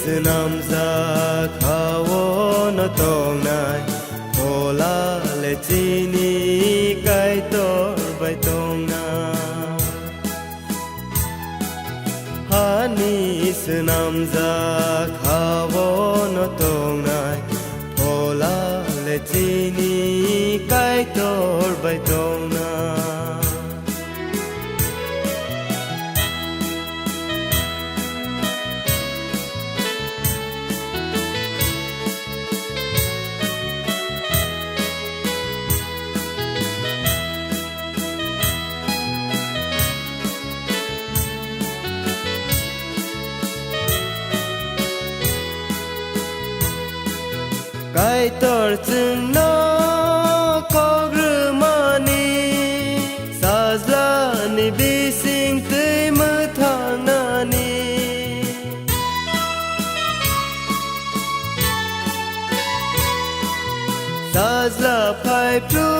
nam za khawo no tong nai hola le chini kai tor bai tong na hani nam za khawo no tong nai hola le chini kai tor bai tong na Kai tor chừng nó có rư mani Sazla ni bi sing tươi mơ thang nani Sazla phai pru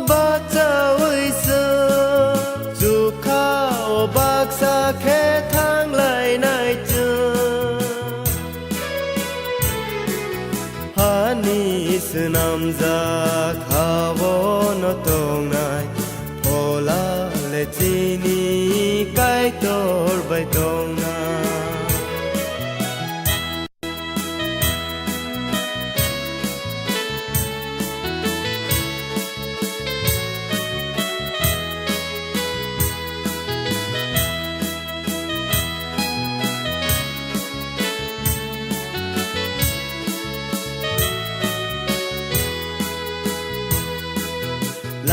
ba cha ui sơ Dù khao bạc sa khe thang lại nai chưa nam za khawo no tong nai hola le chini kai tor bai tong na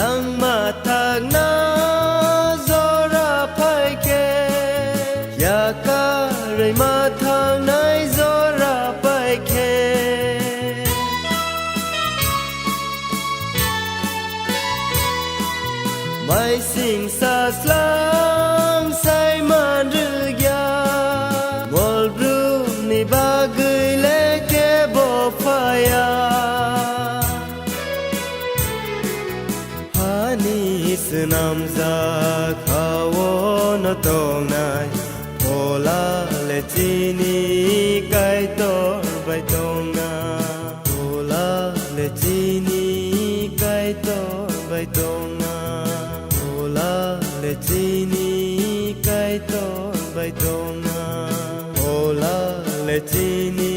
lang ma thang na zora phai ke ya ka rei ma thang nai zora phai ke mai sing sa slang sai man ru ya mol bru ni ba gui le ke bo phaya nam za khawo no tong nai hola le chini kai tor bai tong na hola le chini kai tor bai tong na hola le chini kai tor bai tong na hola le chini